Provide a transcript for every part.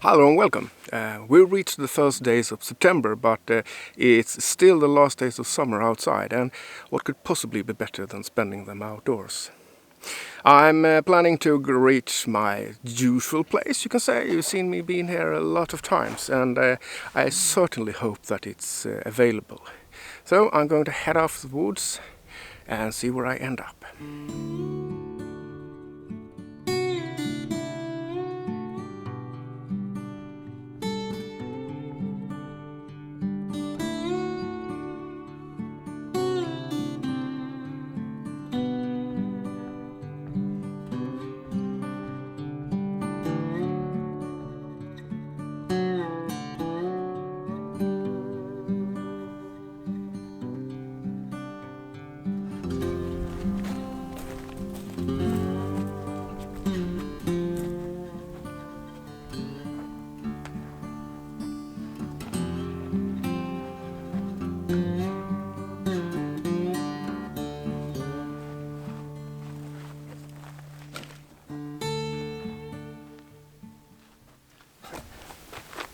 Hello and welcome. We reached the first days of September, but it's still the last days of summer outside, and what could possibly be better than spending them outdoors? I'm planning to reach my usual place, you can say. You've seen me being here a lot of times, and I certainly hope that it's available. So I'm going to head off the woods and see where I end up.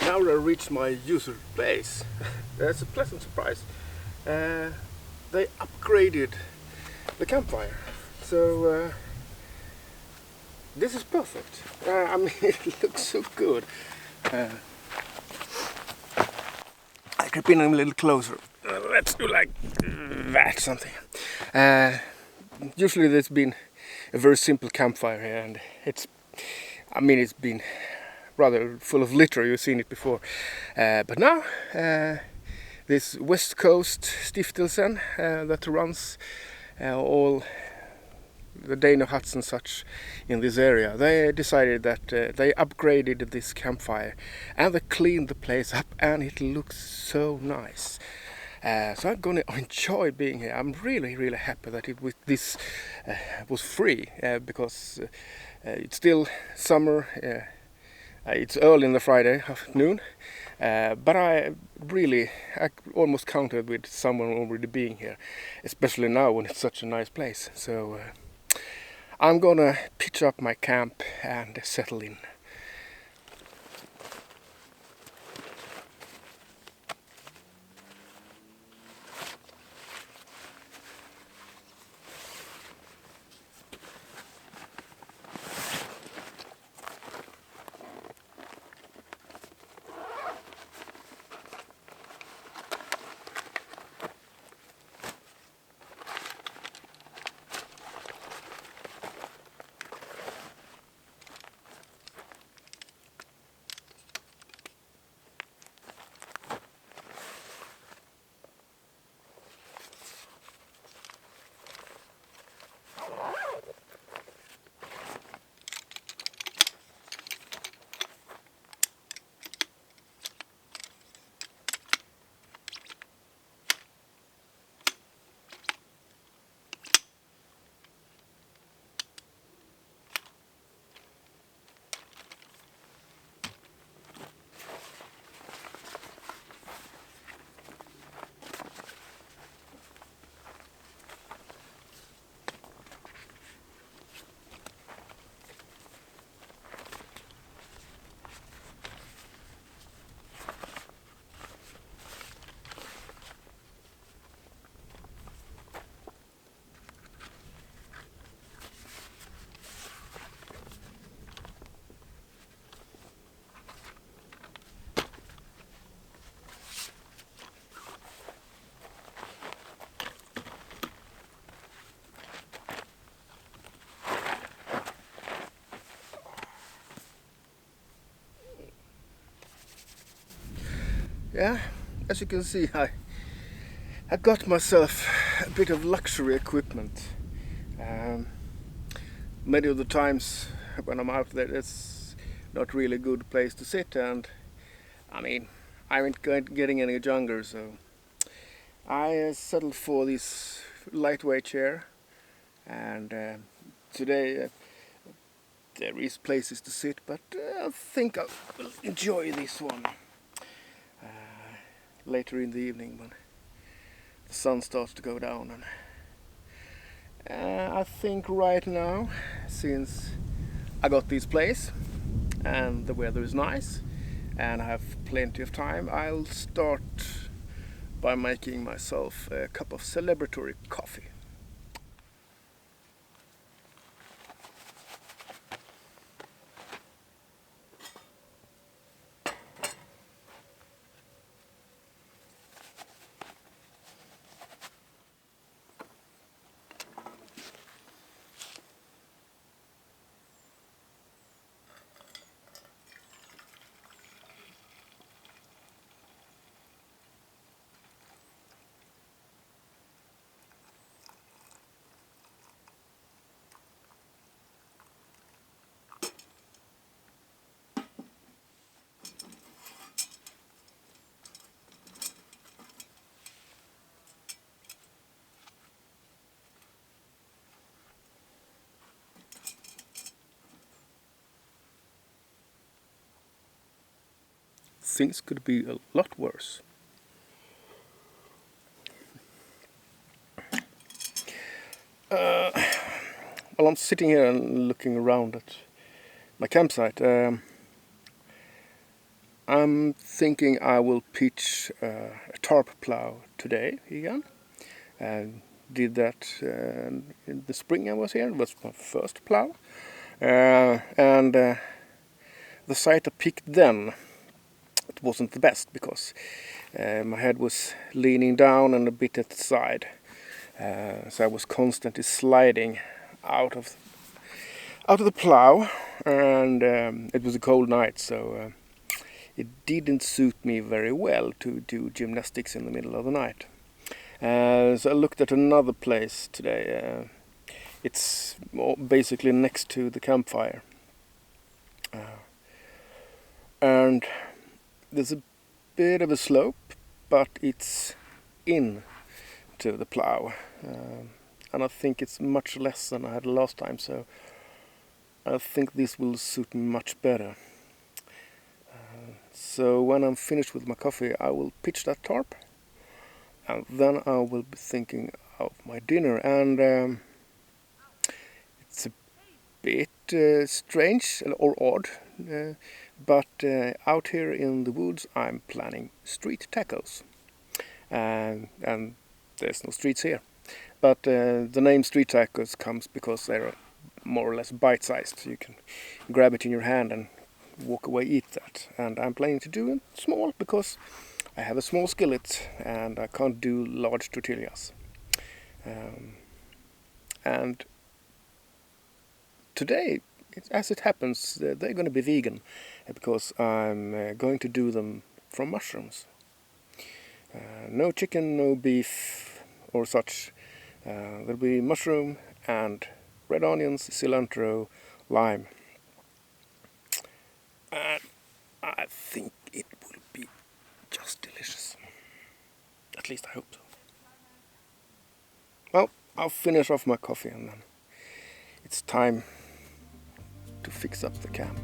Now I reached my usual place. That's a pleasant surprise. They upgraded the campfire, so this is perfect. I mean, it looks so good. I creep in a little closer. Let's do like that something. Usually there's been a very simple campfire here, and it's been rather full of litter. You've seen it before, but now this West Coast Stiftelsen that runs all the Dano huts and such in this area, they decided that they upgraded this campfire and they cleaned the place up, and it looks so nice. So I'm gonna enjoy being here. I'm really happy that this was free, because it's still summer. It's early in the Friday afternoon, but I almost counted with someone already being here, especially now when it's such a nice place. So I'm gonna pitch up my camp and settle in. Yeah, as you can see, I got myself a bit of luxury equipment. Many of the times when I'm out there, it's not really a good place to sit, and I ain't getting any younger, so I settled for this lightweight chair, and today there is places to sit, but I think I will enjoy this one later in the evening when the sun starts to go down. And I think right now, since I got this place and the weather is nice, and I have plenty of time, I'll start by making myself a cup of celebratory coffee. Things could be a lot worse. While I'm sitting here and looking around at my campsite, I'm thinking I will pitch a tarp plow today again. And did that in the spring I was here. It was my first plow. And the site I picked then, it wasn't the best because my head was leaning down and a bit at the side. So I was constantly sliding out of the plow, and it was a cold night, so it didn't suit me very well to do gymnastics in the middle of the night. So I looked at another place today. It's basically next to the campfire, and there's a bit of a slope, but it's in to the plow, and I think it's much less than I had last time, so I think this will suit me much better. So when I'm finished with my coffee, I will pitch that tarp, and then I will be thinking of my dinner. And it's a bit strange or odd, but out here in the woods I'm planning street tacos, and there's no streets here, but the name street tacos comes because they're more or less bite-sized. You can grab it in your hand and walk away, eat that. And I'm planning to do it small because I have a small skillet and I can't do large tortillas. And today, as it happens, they're going to be vegan because I'm going to do them from mushrooms. No chicken, no beef or such. There'll be mushroom and red onions, cilantro, lime. And I think it will be just delicious. At least I hope so. Well, I'll finish off my coffee and then it's time to fix up the camp.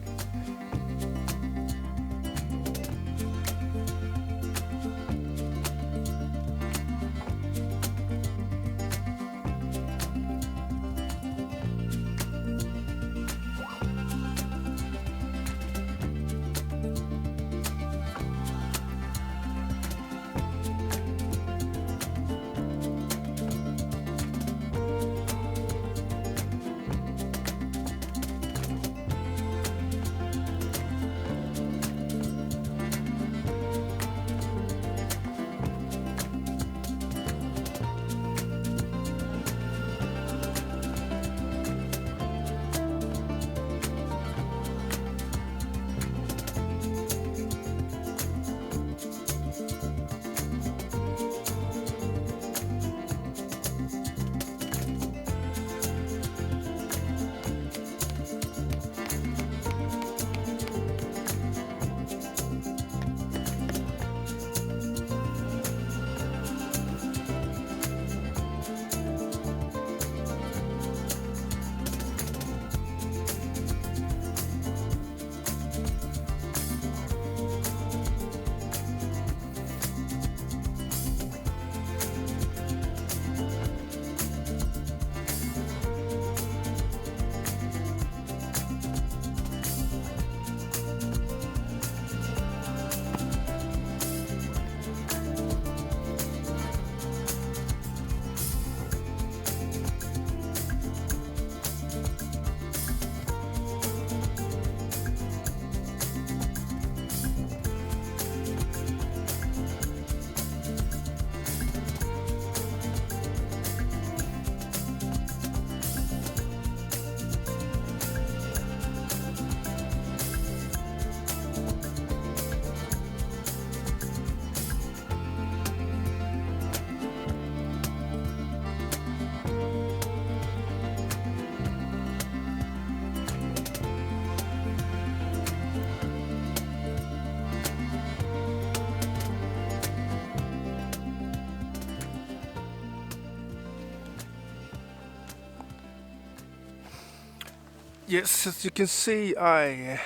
Yes, as you can see, I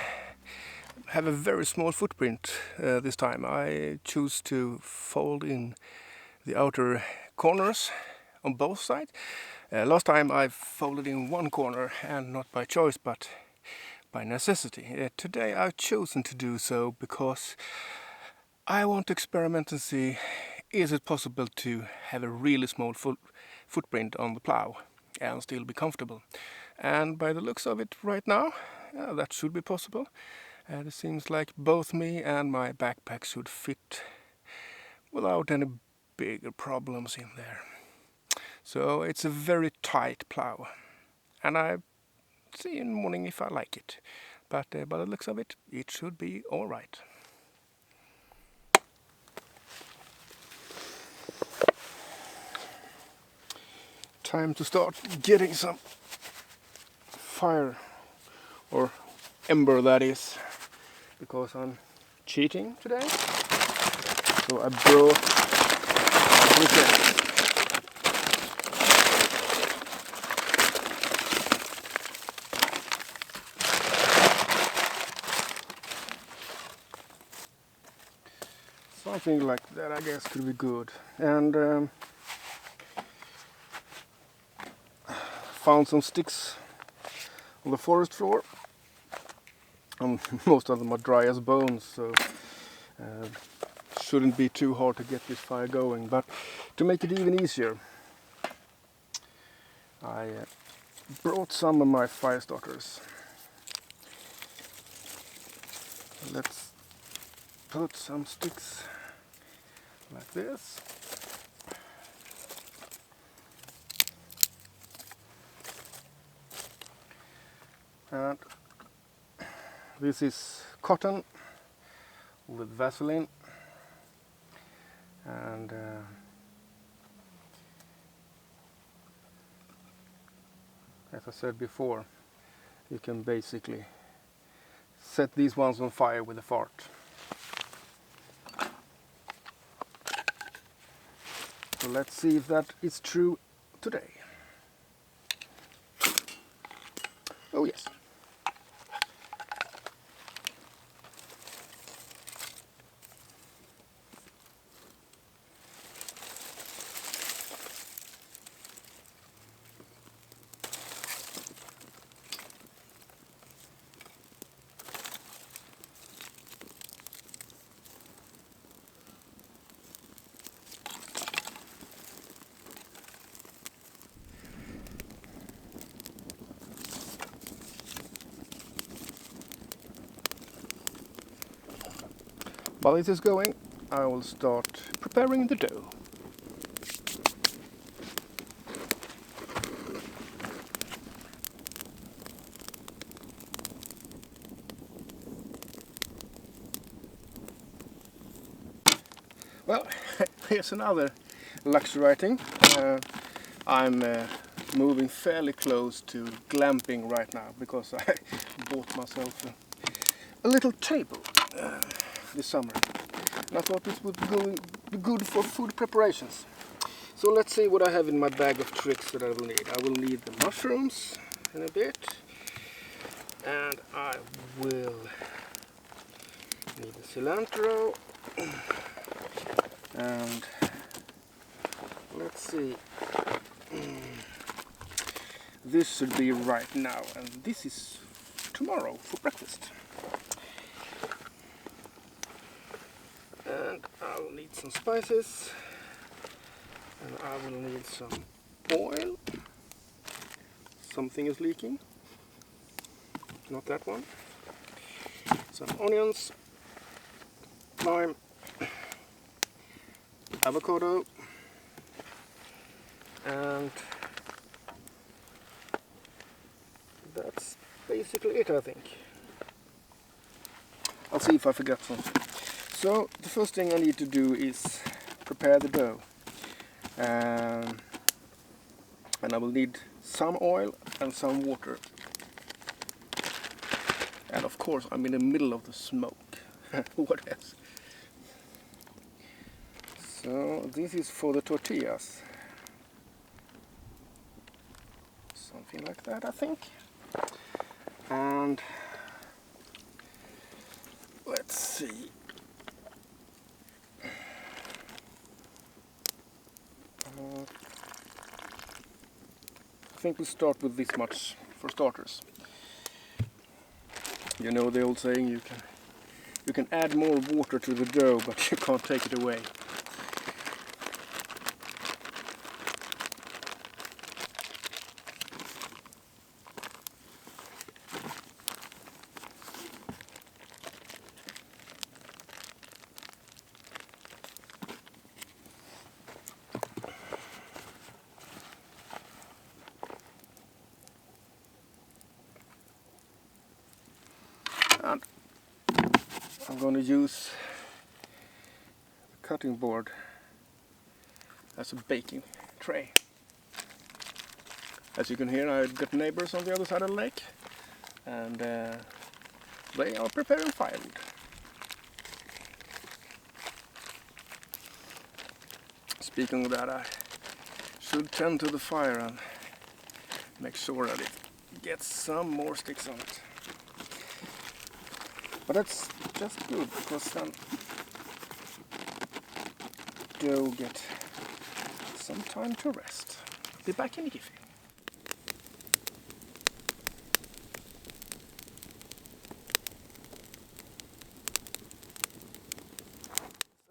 have a very small footprint this time. I choose to fold in the outer corners on both sides. Last time I folded in one corner, and not by choice but by necessity. Today I've chosen to do so because I want to experiment and see, is it possible to have a really small footprint on the plow and still be comfortable. And by the looks of it right now, that should be possible. And it seems like both me and my backpack should fit without any bigger problems in there. So it's a very tight plow, and I see in the morning if I like it. But by the looks of it, it should be alright. Time to start getting some fire, or ember that is, because I'm cheating today. So I brought briquettes. Something like that, I guess, could be good. And found some sticks on the forest floor. Most of them are dry as bones, so shouldn't be too hard to get this fire going. But to make it even easier, I brought some of my fire starters. Let's put some sticks like this. And this is cotton with Vaseline, and as I said before, you can basically set these ones on fire with a fart. So let's see if that is true today. Oh yes. While this is going, I will start preparing the dough. Well, here's another luxury item. I'm moving fairly close to glamping right now because I bought myself a little table this summer. And I thought this would be good for food preparations. So let's see what I have in my bag of tricks that I will need. I will need the mushrooms in a bit, and I will need the cilantro, and let's see, this should be right now, and this is tomorrow for breakfast. And I will need some spices, and I will need some oil. Something is leaking, not that one. Some onions, lime, avocado, and that's basically it, I think. I'll see if I forgot something. So the first thing I need to do is prepare the dough, and I will need some oil and some water, and of course I'm in the middle of the smoke. What else? So this is for the tortillas, something like that, I think. And let's see. I think we'll start with this much for starters. You know the old saying, you can add more water to the dough, but you can't take it away. And I'm going to use the cutting board as a baking tray. As you can hear, I've got neighbors on the other side of the lake, and they are preparing firewood. Speaking of that, I should tend to the fire and make sure that it gets some more sticks on it. But that's just good, because then dough get some time to rest. Be back in a jiffy.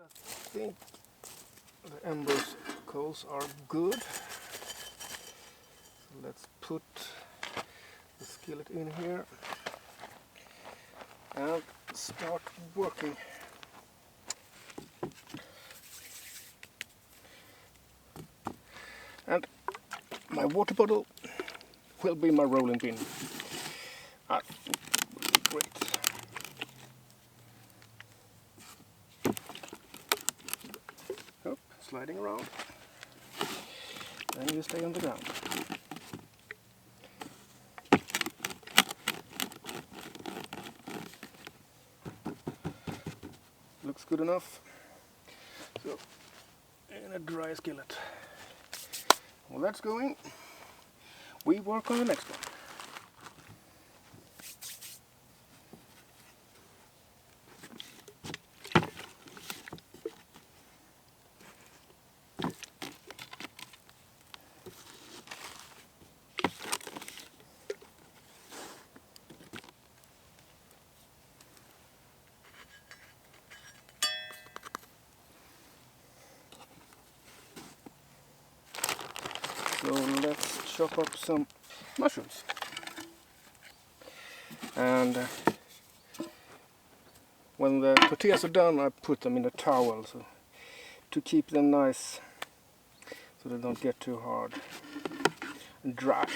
I think the embers coals are good. So let's put the skillet in here and start working. And my water bottle will be my rolling pin. I think it will be great. Oh, sliding around. Then you stay on the ground. Looks good enough. So, in a dry skillet. Well, that's going. We work on the next one. So let's chop up some mushrooms. And when the tortillas are done, I put them in a towel so to keep them nice, so they don't get too hard and dry.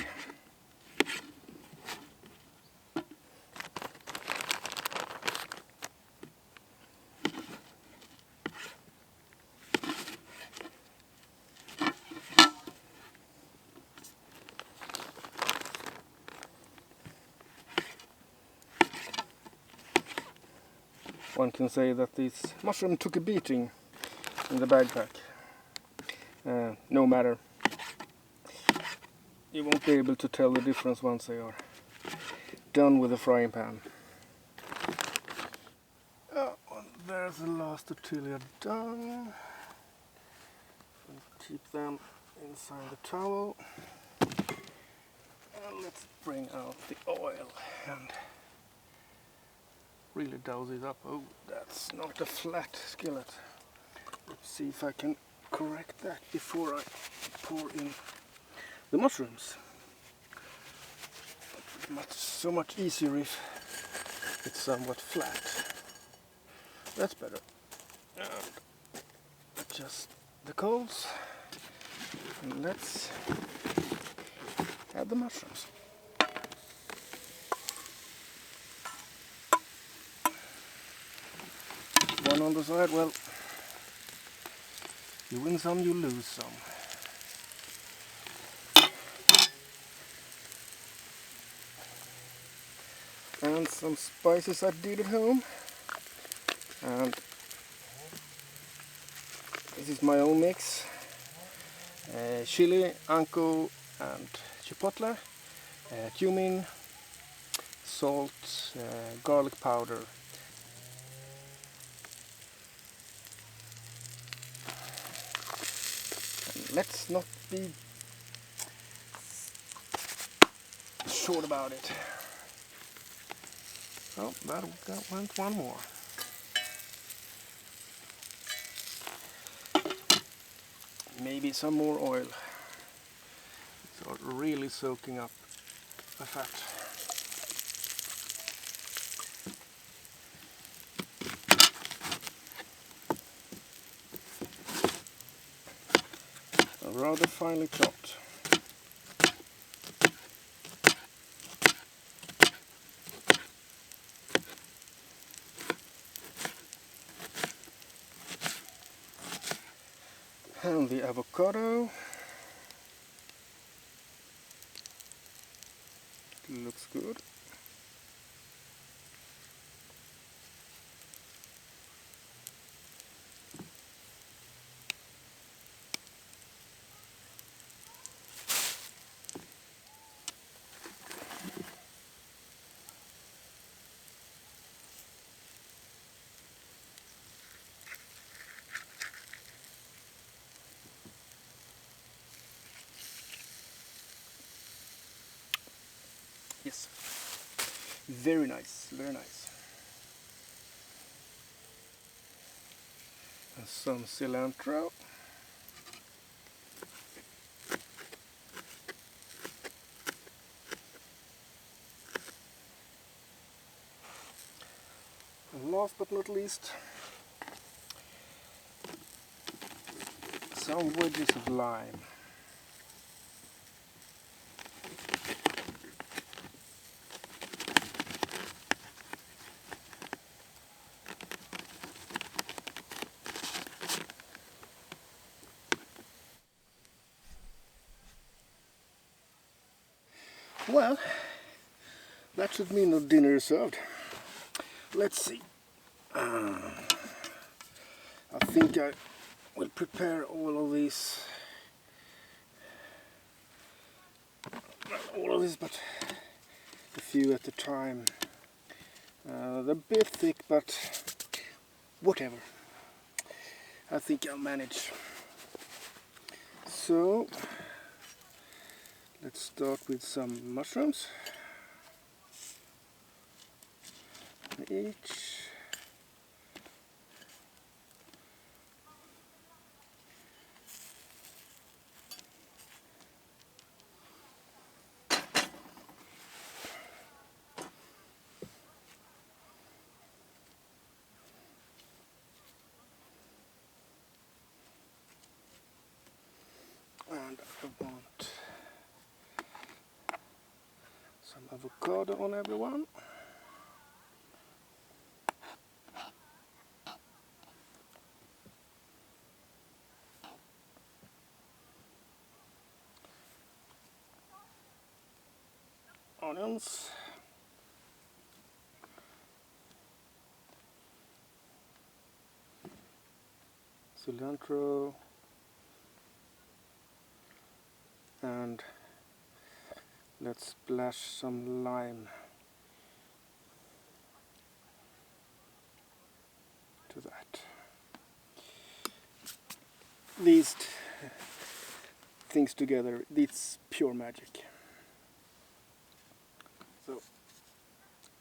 One can say that this mushroom took a beating in the backpack. No matter. You won't be able to tell the difference once they are done with the frying pan. Oh, and there's the last tortilla done. Keep them inside the towel. And let's bring out the oil and really douse it up. Oh, that's not a flat skillet. Let's see if I can correct that before I pour in the mushrooms. So much easier if it's somewhat flat. That's better. And adjust the coals. And let's add the mushrooms. One on the side, well, you win some, you lose some. And some spices I did at home. And this is my own mix. Chili, ancho and chipotle, cumin, salt, garlic powder. And let's not be short about it. Oh, that went one more. Maybe some more oil. So really soaking up the fat. Rather finely chopped. And the avocado. Looks good. Yes, very nice, very nice. And some cilantro. And last but not least, some wedges of lime. Well, that should mean no dinner is served. Let's see. I think I will prepare all of these. Not all of this, but a few at a time. They're a bit thick, but whatever. I think I'll manage. So, let's start with some mushrooms. Each. And I want some avocado on everyone. Onions. Cilantro. And let's splash some lime to that. These things together, it's pure magic. So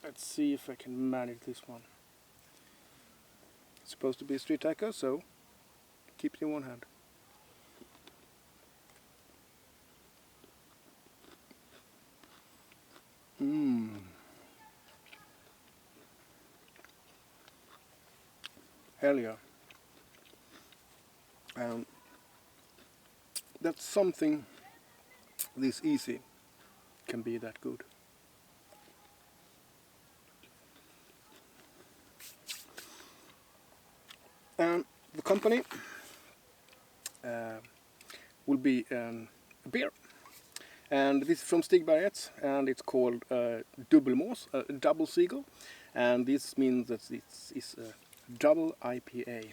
let's see if I can manage this one. It's supposed to be a street taco, so keep it in one hand. Hell yeah. That's something this easy can be that good. And the company will be a beer. And this is from Stigbergets, and it's called Dubbelmås, double seagull. And this means that this is a double IPA.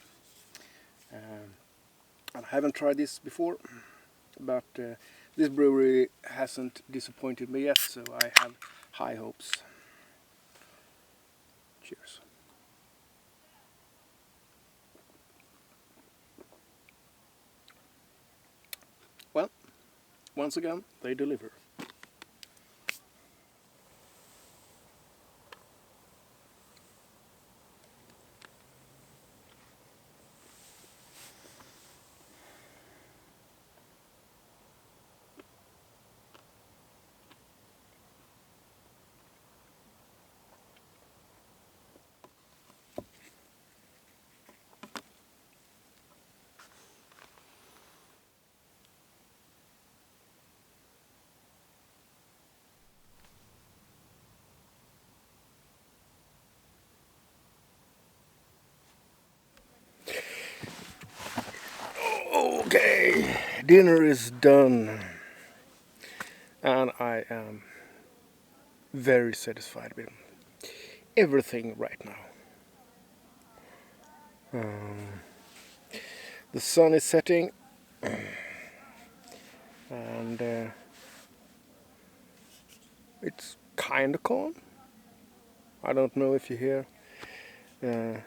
I haven't tried this before, but this brewery hasn't disappointed me yet, so I have high hopes. Cheers. Well, once again, they deliver. Okay, dinner is done, and I am very satisfied with everything right now. The sun is setting, and it's kind of calm. I don't know if you hear the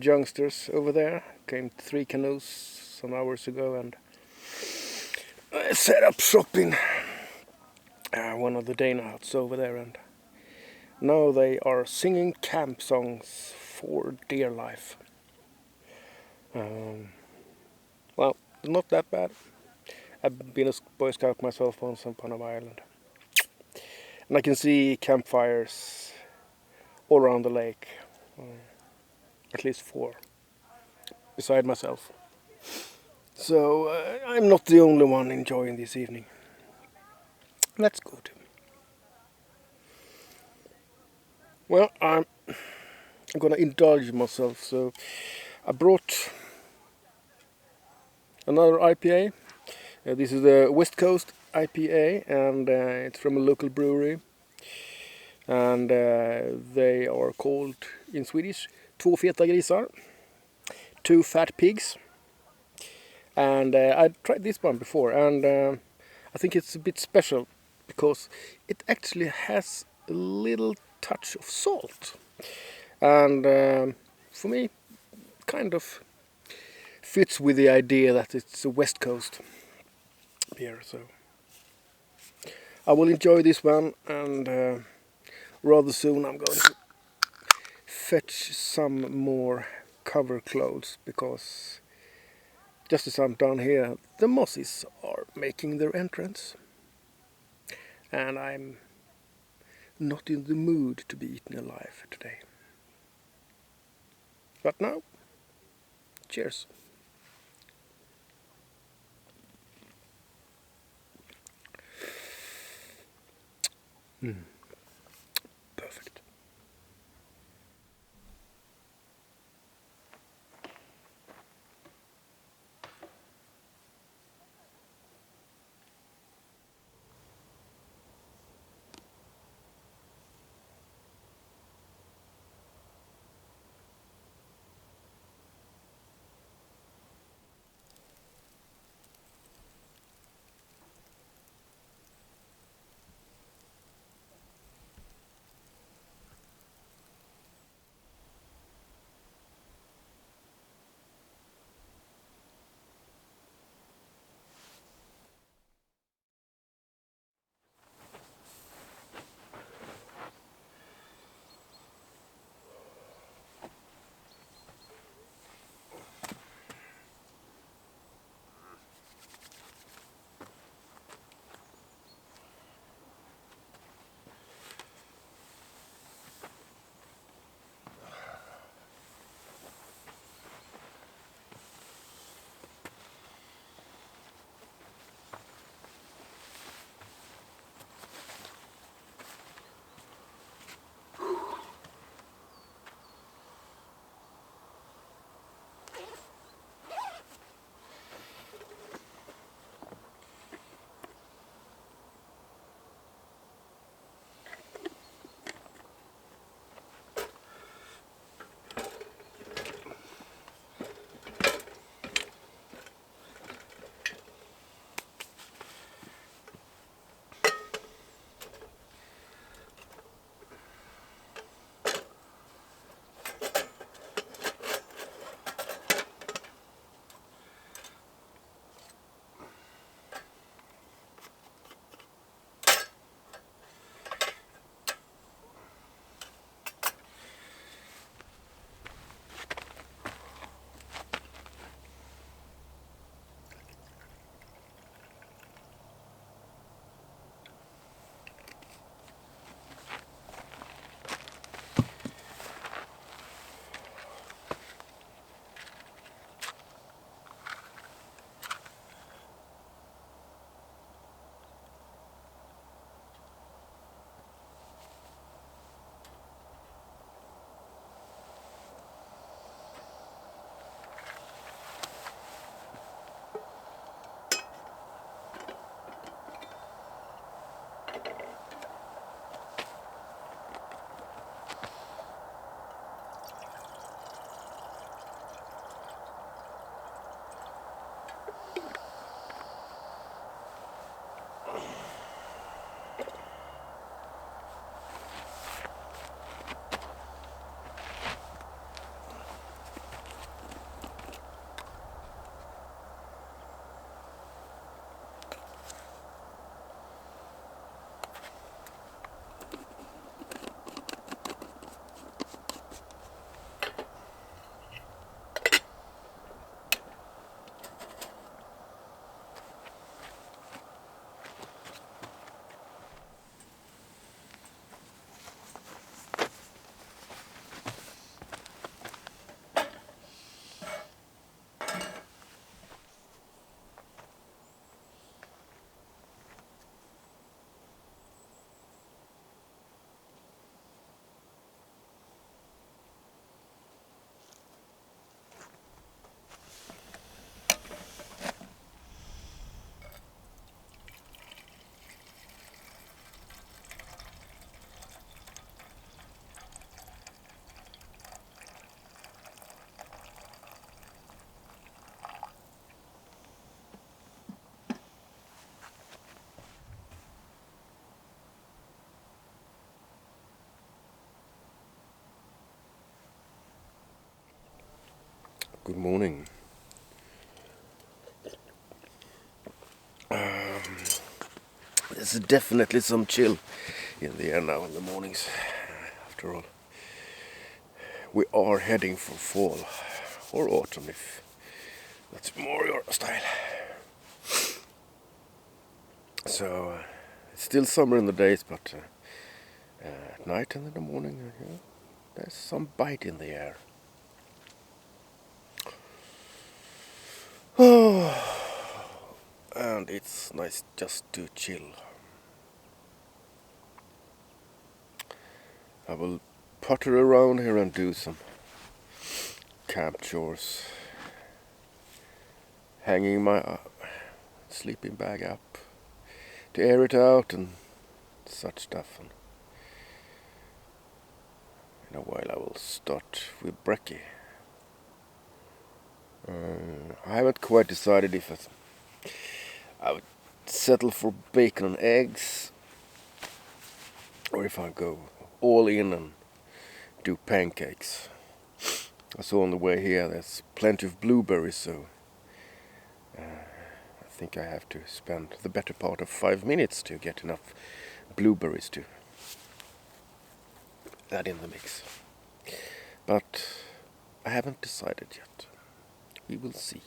youngsters over there. Came 3 canoes some hours ago and set up shop in one of the Dana huts over there, and now they are singing camp songs for dear life. Well, not that bad. I've been a Boy Scout myself once upon a while, and I can see campfires all around the lake. At least 4, beside myself. So I'm not the only one enjoying this evening. That's good. Well, I'm gonna indulge myself, so I brought another IPA. This is the West Coast IPA, and it's from a local brewery. And they are called in Swedish Två feta grisar, 2 fat pigs. And I tried this one before, and I think it's a bit special because it actually has a little touch of salt. And for me, kind of fits with the idea that it's a West Coast beer. So I will enjoy this one, and rather soon I'm going to fetch some more cover clothes, because just as I'm down here, the mosses are making their entrance, and I'm not in the mood to be eaten alive today. But now, cheers. Perfect. Good morning. There's definitely some chill in the air now in the mornings. After all, we are heading for fall or autumn, if that's more your style. So it's still summer in the days, but at night and in the morning, there's some bite in the air. And it's nice just to chill. I will potter around here and do some camp chores. Hanging my sleeping bag up to air it out and such stuff. And in a while I will start with brekkie. I haven't quite decided if I would settle for bacon and eggs, or if I go all in and do pancakes. I saw on the way here there's plenty of blueberries, so I think I have to spend the better part of 5 minutes to get enough blueberries to add in the mix. But I haven't decided yet. We will see.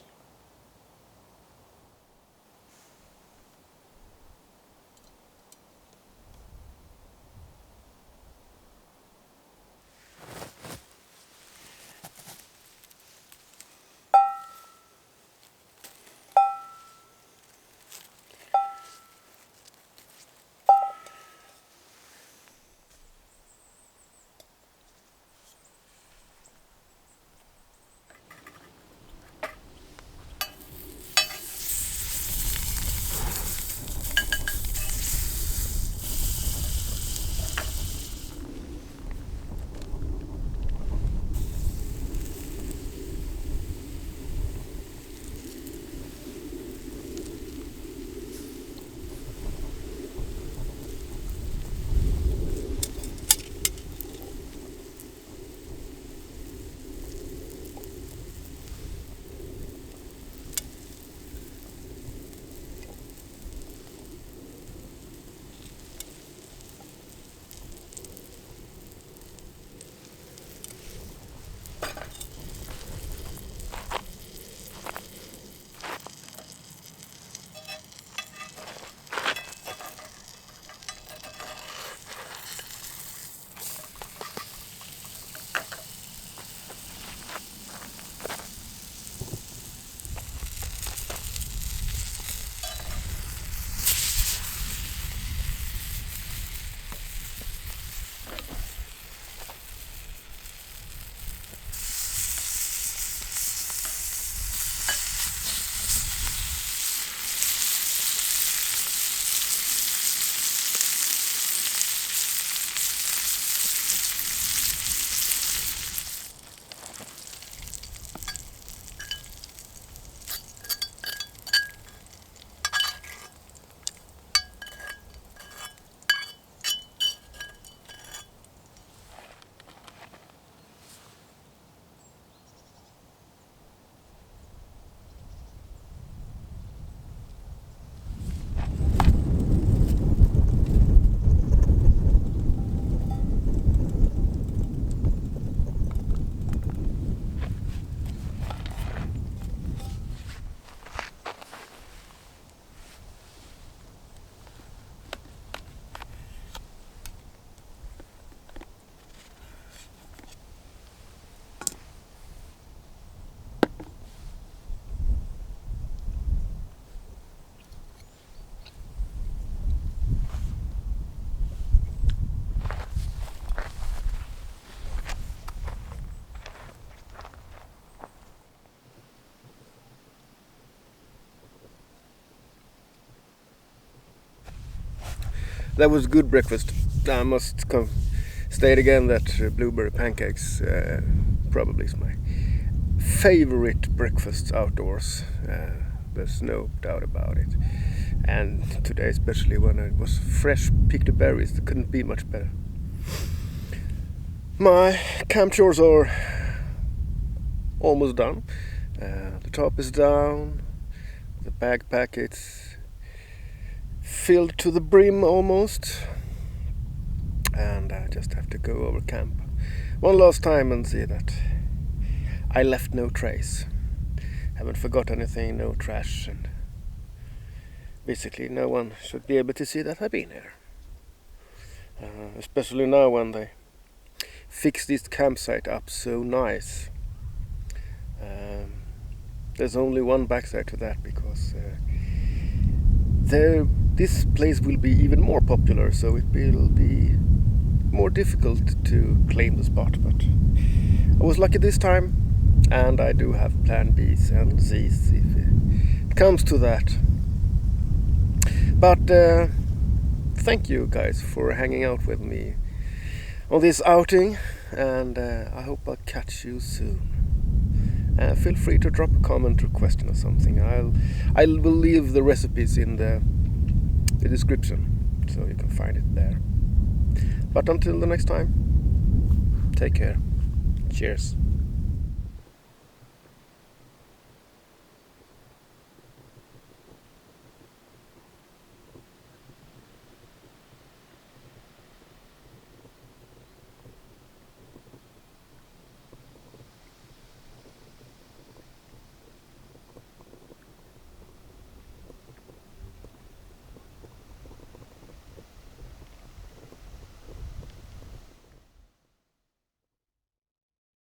That was good breakfast. I must state again that blueberry pancakes probably is my favorite breakfast outdoors. There's no doubt about it. And today, especially when it was fresh picked berries, it couldn't be much better. My camp chores are almost done. The top is down, the bag packets filled to the brim almost, and I just have to go over camp one last time and see that I left no trace, haven't forgot anything, no trash, and basically no one should be able to see that I've been here. Especially now when they fix this campsite up so nice. There's only one backside to that, because this place will be even more popular, so it will be more difficult to claim the spot. But I was lucky this time, and I do have plan B's and C's if it comes to that. But thank you guys for hanging out with me on this outing, and I hope I'll catch you soon. Feel free to drop a comment or question or something. I will leave the recipes in the description, so you can find it there. But until the next time, take care. Cheers.